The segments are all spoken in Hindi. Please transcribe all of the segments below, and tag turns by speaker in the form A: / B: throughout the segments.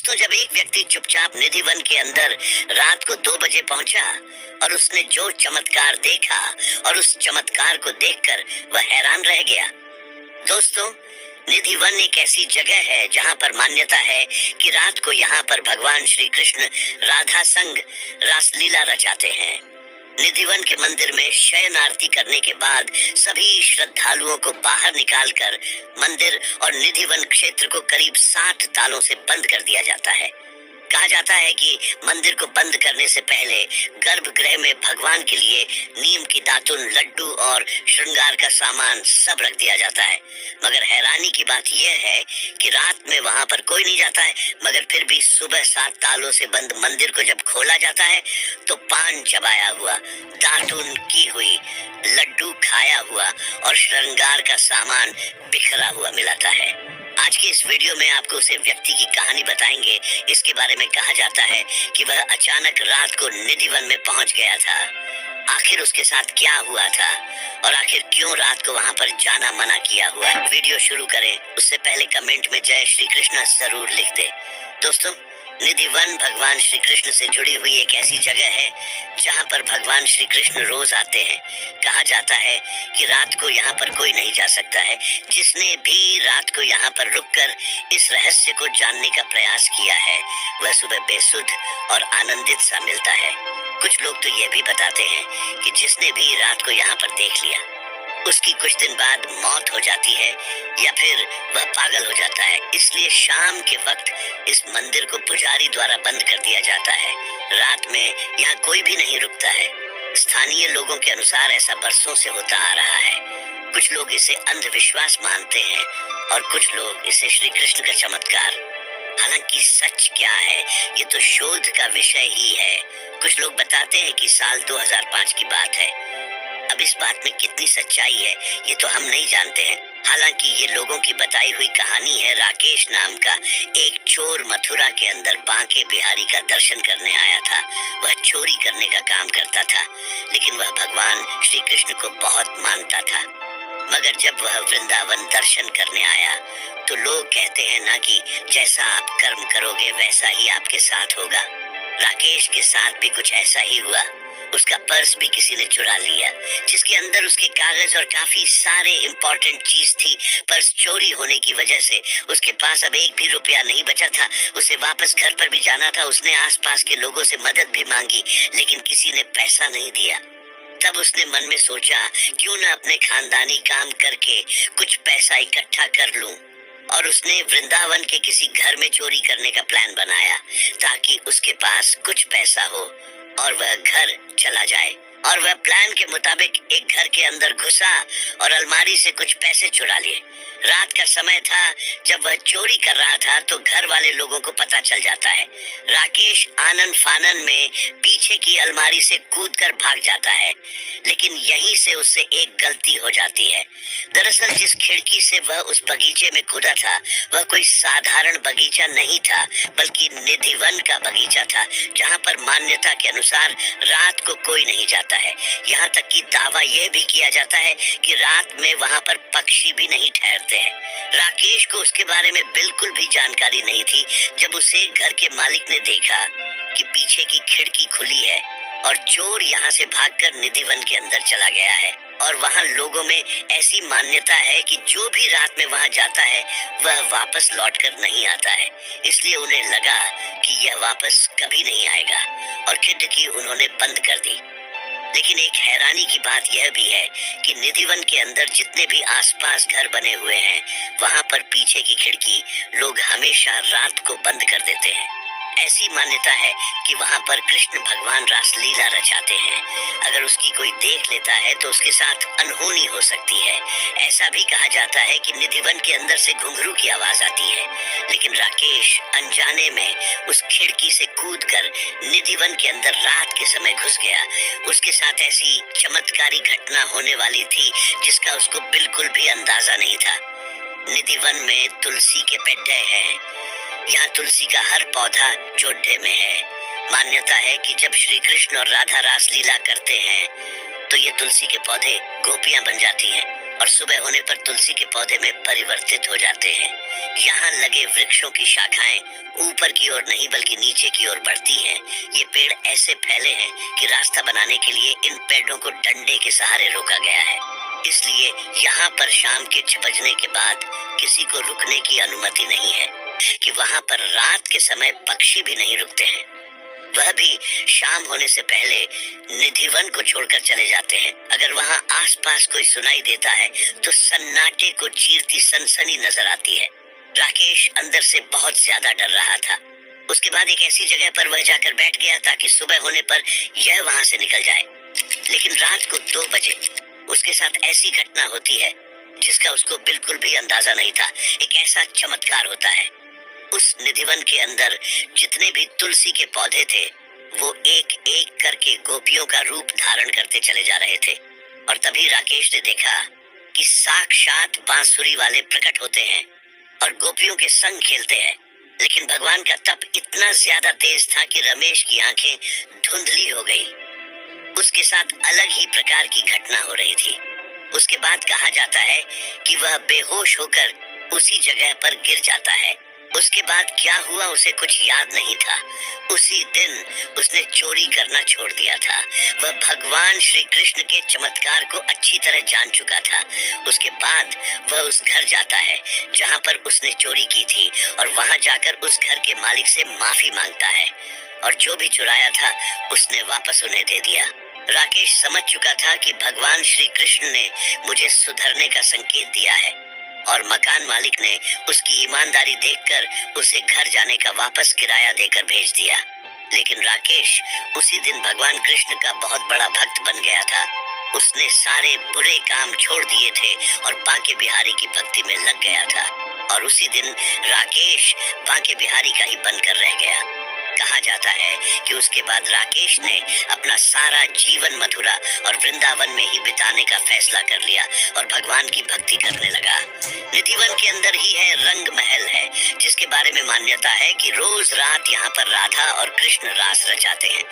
A: दोस्तों, जब एक व्यक्ति चुपचाप निधि वन के अंदर रात को 2 बजे पहुंचा और उसने जो चमत्कार देखा और उस चमत्कार को देखकर वह हैरान रह गया। दोस्तों, निधि वन एक ऐसी जगह है जहां पर मान्यता है कि रात को यहाँ पर भगवान श्री कृष्ण राधा संग रासलीला रचाते हैं। निधिवन के मंदिर में शयन आरती करने के बाद सभी श्रद्धालुओं को बाहर निकालकर मंदिर और निधिवन क्षेत्र को करीब 60 तालों से बंद कर दिया जाता है। कहा जाता है कि मंदिर को बंद करने से पहले गर्भगृह में भगवान के लिए नीम की दातुन, लड्डू और श्रृंगार का सामान सब रख दिया जाता है। मगर हैरानी की बात यह है कि रात में वहां पर कोई नहीं जाता है, मगर फिर भी सुबह 7 तालों से बंद मंदिर को जब खोला जाता है तो पान चबाया हुआ, दातुन की हुई, लड्डू खाया हुआ और श्रृंगार का सामान बिखरा हुआ मिलता है। आज के इस वीडियो में आपको उस व्यक्ति की कहानी बताएंगे। इसके बारे में कहा जाता है कि वह अचानक रात को निधिवन में पहुंच गया था। आखिर उसके साथ क्या हुआ था और आखिर क्यों रात को वहां पर जाना मना किया हुआ है। वीडियो शुरू करें उससे पहले कमेंट में जय श्री कृष्ण जरूर लिख दे। दोस्तों, निधिवन भगवान श्री कृष्ण से जुड़ी हुई एक ऐसी जगह है जहां पर भगवान श्री कृष्ण रोज आते हैं। कहा जाता है कि रात को यहाँ पर कोई नहीं जा सकता है। जिसने भी रात को यहाँ पर रुककर इस रहस्य को जानने का प्रयास किया है वह सुबह बेसुध और आनंदित सा मिलता है। कुछ लोग तो ये भी बताते हैं कि जिसने भी रात को यहाँ पर देख लिया उसकी कुछ दिन बाद मौत हो जाती है या फिर वह पागल हो जाता है। इसलिए शाम के वक्त इस मंदिर को पुजारी द्वारा बंद कर दिया जाता है। रात में यहाँ कोई भी नहीं रुकता है। स्थानीय लोगों के अनुसार ऐसा बरसों से होता आ रहा है। कुछ लोग इसे अंधविश्वास मानते हैं और कुछ लोग इसे श्री कृष्ण का चमत्कार। हालांकि सच क्या है ये तो शोध का विषय ही है। कुछ लोग बताते हैं कि साल 2005 की बात है। अब इस बात में कितनी सच्चाई है ये तो हम नहीं जानते हैं। हालांकि ये लोगों की बताई हुई कहानी है। राकेश नाम का एक चोर मथुरा के अंदर बांके बिहारी का दर्शन करने आया था। वह चोरी करने का काम करता था, लेकिन वह भगवान श्री कृष्ण को बहुत मानता था। मगर जब वह वृंदावन दर्शन करने आया तो लोग कहते हैं ना कि जैसा आप कर्म करोगे वैसा ही आपके साथ होगा। राकेश के साथ भी कुछ ऐसा ही हुआ। उसका पर्स भी किसी ने चुरा लिया जिसके अंदर उसके कागज और काफी सारे इम्पोर्टेंट चीज थी। पर्स चोरी होने की वजह से उसके पास अब एक भी रुपया नहीं बचा था। उसे वापस घर पर भी जाना था। उसने आसपास के लोगों से मदद भी मांगी लेकिन किसी ने पैसा नहीं दिया। तब उसने मन में सोचा क्यों न अपने खानदानी काम करके कुछ पैसा इकट्ठा कर लूं, और उसने वृंदावन के किसी घर में चोरी करने का प्लान बनाया ताकि उसके पास कुछ पैसा हो और वह घर चला जाए। और वह प्लान के मुताबिक एक घर के अंदर घुसा और अलमारी से कुछ पैसे चुरा लिए। रात का समय था जब वह चोरी कर रहा था तो घर वाले लोगों को पता चल जाता है। राकेश आनन फानन में पीछे की अलमारी से कूदकर भाग जाता है, लेकिन यहीं से उससे एक गलती हो जाती है। दरअसल जिस खिड़की से वह उस बगीचे में कूदा था वह कोई साधारण बगीचा नहीं था, बल्कि निधिवन का बगीचा था जहाँ पर मान्यता के अनुसार रात को कोई नहीं जाता है। यहाँ तक कि दावा यह भी किया जाता है कि रात में वहाँ पर पक्षी भी नहीं ठहरते हैं। राकेश को उसके बारे में बिल्कुल भी जानकारी नहीं थी। जब उसे घर के मालिक ने देखा कि पीछे की खिड़की खुली है और चोर यहाँ से भागकर निधिवन के अंदर चला गया है, और वहाँ लोगों में ऐसी मान्यता है कि जो भी रात में वहाँ जाता है वह वापस लौटकर नहीं आता है। इसलिए उन्हें लगा कि यह वापस कभी नहीं आएगा और खिड़की उन्होंने बंद कर दी। लेकिन एक हैरानी की बात यह भी है कि निधिवन के अंदर जितने भी आसपास घर बने हुए हैं वहां पर पीछे की खिड़की लोग हमेशा रात को बंद कर देते हैं। ऐसी मान्यता है कि वहां पर कृष्ण भगवान रासलीला रचाते हैं। अगर उसकी कोई देख लेता है तो उसके साथ अनहोनी हो सकती है। ऐसा भी कहा जाता है कि निधिवन के अंदर से घुंघरू की आवाज आती है, लेकिन राकेश अनजाने में उस खिड़की से कूदकर निधिवन के अंदर रात के समय घुस गया। उसके साथ ऐसी चमत्कारी घटना होने वाली थी जिसका उसको बिल्कुल भी अंदाजा नहीं था। निधिवन में तुलसी के पेड़ हैं। यहाँ तुलसी का हर पौधा जोड़े में है। मान्यता है कि जब श्री कृष्ण और राधा रासलीला करते हैं तो ये तुलसी के पौधे गोपियां बन जाती हैं और सुबह होने पर तुलसी के पौधे में परिवर्तित हो जाते हैं। यहाँ लगे वृक्षों की शाखाएं ऊपर की ओर नहीं बल्कि नीचे की ओर बढ़ती हैं। ये पेड़ ऐसे फैले हैं कि रास्ता बनाने के लिए इन पेड़ों को डंडे के सहारे रोका गया है। इसलिए यहाँ पर शाम के 6 बजने के बाद किसी को रुकने की अनुमति नहीं है कि वहाँ पर रात के समय पक्षी भी नहीं रुकते हैं। वह भी शाम होने से पहले निधिवन को छोड़कर चले जाते हैं। अगर वहाँ आसपास कोई सुनाई देता है तो सन्नाटे को चीरती सनसनी नजर आती है। राकेश अंदर से बहुत ज्यादा डर रहा था। उसके बाद एक ऐसी जगह पर वह जाकर बैठ गया ताकि सुबह होने पर यह वहाँ से निकल जाए। लेकिन रात को 2 बजे उसके साथ ऐसी घटना होती है जिसका उसको बिल्कुल भी अंदाजा नहीं था। एक ऐसा चमत्कार होता है। उस निधिवन के अंदर जितने भी तुलसी के पौधे थे वो एक एक करके गोपियों का रूप धारण करते चले जा रहे थे। और तभी राकेश ने देखा कि साक्षात बांसुरी वाले प्रकट होते हैं और गोपियों के संग खेलते हैं। लेकिन भगवान का तप इतना ज्यादा तेज था कि रमेश की आंखें धुंधली हो गई। उसके साथ अलग ही प्रकार की घटना हो रही थी। उसके बाद कहा जाता है कि वह बेहोश होकर उसी जगह पर गिर जाता है। उसके बाद क्या हुआ उसे कुछ याद नहीं था। उसी दिन उसने चोरी करना छोड़ दिया था। वह भगवान श्री कृष्ण के चमत्कार को अच्छी तरह जान चुका था। उसके बाद वह उस घर जाता है जहाँ पर उसने चोरी की थी और वहाँ जाकर उस घर के मालिक से माफी मांगता है और जो भी चुराया था उसने वापस उन्हें दे दिया। राकेश समझ चुका था कि भगवान श्री कृष्ण ने मुझे सुधरने का संकेत दिया है और मकान मालिक ने उसकी ईमानदारी देखकर उसे घर जाने का वापस किराया देकर भेज दिया। लेकिन राकेश उसी दिन भगवान कृष्ण का बहुत बड़ा भक्त बन गया था। उसने सारे बुरे काम छोड़ दिए थे और बांके बिहारी की भक्ति में लग गया था और उसी दिन राकेश बांके बिहारी का ही बनकर रह गया। कहा जाता है कि उसके बाद राकेश ने अपना सारा जीवन मथुरा और वृंदावन में ही बिताने का फैसला कर लिया और भगवान की भक्ति करने लगा। निधिवन के अंदर ही है रंग महल है जिसके बारे में मान्यता है कि रोज रात यहाँ पर राधा और कृष्ण रास रचाते हैं।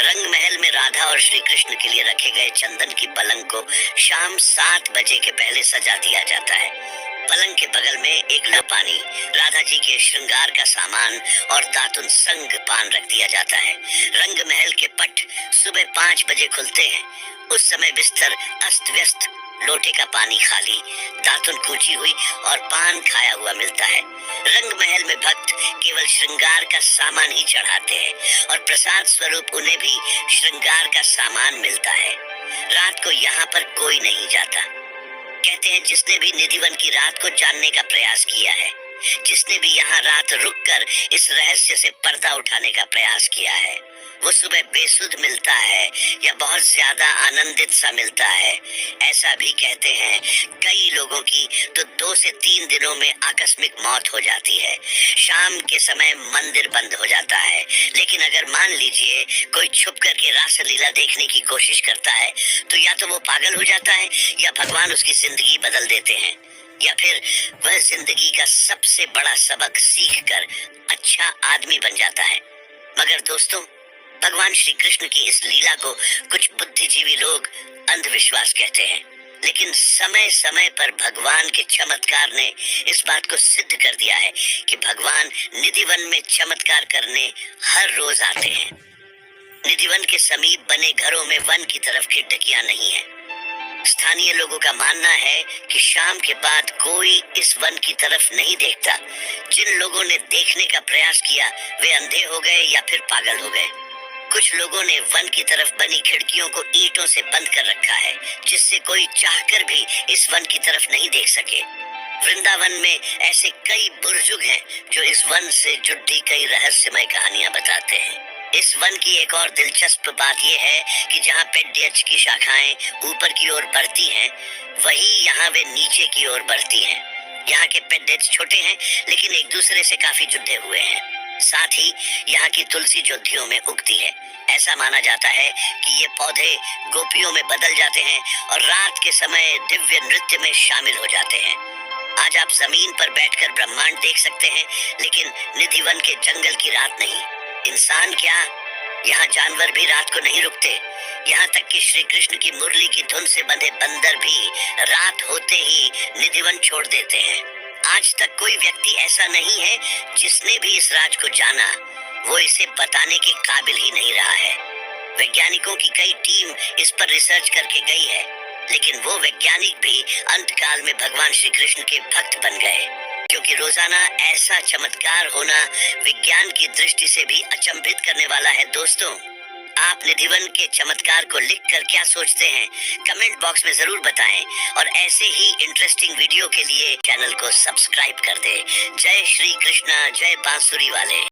A: रंग महल में राधा और श्री कृष्ण के लिए रखे गए चंदन की पलंग को शाम 7 बजे के पहले सजा दिया जाता है। पलंग के बगल में एक लो पानी, राधा जी के श्रृंगार का सामान और दातुन संग पान रख दिया जाता है। रंग महल के पट सुबह 5 बजे खुलते हैं। उस समय बिस्तर अस्त व्यस्त, लोटे का पानी खाली, दातुन कूची हुई और पान खाया हुआ मिलता है। रंग महल में भक्त केवल श्रृंगार का सामान ही चढ़ाते हैं और प्रसाद स्वरूप उन्हें भी श्रृंगार का सामान मिलता है। रात को यहाँ पर कोई नहीं जाता। कहते हैं जिसने भी निधिवन की रात को जानने का प्रयास किया है, जिसने भी यहाँ रात रुककर इस रहस्य से पर्दा उठाने का प्रयास किया है, वो सुबह बेसुध मिलता है या बहुत ज्यादा आनंदित सा मिलता है। ऐसा भी कहते हैं कई लोगों की तो 2 से 3 दिनों में आकस्मिक मौत हो जाती है। शाम के समय मंदिर बंद हो जाता है। लेकिन अगर मान लीजिए कोई छुप करके रासलीला देखने की कोशिश करता है तो या तो वो पागल हो जाता है या भगवान उसकी जिंदगी बदल देते हैं या फिर वह जिंदगी का सबसे बड़ा सबक सीख कर अच्छा आदमी बन जाता है। मगर दोस्तों, भगवान श्री कृष्ण की इस लीला को कुछ बुद्धिजीवी लोग अंधविश्वास कहते हैं। लेकिन समय समय पर भगवान के चमत्कार ने इस बात को सिद्ध कर दिया है कि भगवान निधिवन में चमत्कार करने हर रोज आते हैं। निधिवन के समीप बने घरों में वन की तरफ खिड़कियां नहीं है। स्थानीय लोगों का मानना है कि शाम के बाद कोई इस वन की तरफ नहीं देखता। जिन लोगों ने देखने का प्रयास किया वे अंधे हो गए या फिर पागल हो गए। कुछ लोगों ने वन की तरफ बनी खिड़कियों को ईंटों से बंद कर रखा है जिससे कोई चाहकर भी इस वन की तरफ नहीं देख सके। वृंदावन में ऐसे कई बुजुर्ग हैं जो इस वन से जुड़ी कई रहस्यमय कहानियां बताते हैं। इस वन की एक और दिलचस्प बात यह है कि जहाँ पेड्यच की शाखाएं ऊपर की ओर बढ़ती हैं, वही यहाँ वे नीचे की ओर बढ़ती हैं। यहाँ के पेड्यच छोटे हैं लेकिन एक दूसरे से काफी जुड़े हुए हैं। साथ ही यहाँ की तुलसी जोधियों में उगती है। ऐसा माना जाता है कि ये पौधे गोपियों में बदल जाते हैं और रात के समय दिव्य नृत्य में शामिल हो जाते हैं। आज आप जमीन पर बैठकर ब्रह्मांड देख सकते हैं लेकिन निधिवन के जंगल की रात नहीं। इंसान क्या, यहाँ जानवर भी रात को नहीं रुकते। यहाँ तक कि श्री कृष्ण की मुरली की धुन से बंधे बंदर भी रात होते ही निधिवन छोड़ देते हैं। आज तक कोई व्यक्ति ऐसा नहीं है जिसने भी इस राज को जाना, वो इसे बताने के काबिल ही नहीं रहा है। वैज्ञानिकों की कई टीम इस पर रिसर्च करके गई है, लेकिन वो वैज्ञानिक भी अंतकाल में भगवान श्री कृष्ण के भक्त बन गए, क्योंकि रोजाना ऐसा चमत्कार होना विज्ञान की दृष्टि से भी अचंभित करने वाला है। दोस्तों, आप निधिवन के चमत्कार को लिखकर क्या सोचते हैं, कमेंट बॉक्स में जरूर बताएं, और ऐसे ही इंटरेस्टिंग वीडियो के लिए चैनल को सब्सक्राइब कर दें। जय श्री कृष्णा, जय बांसुरी वाले।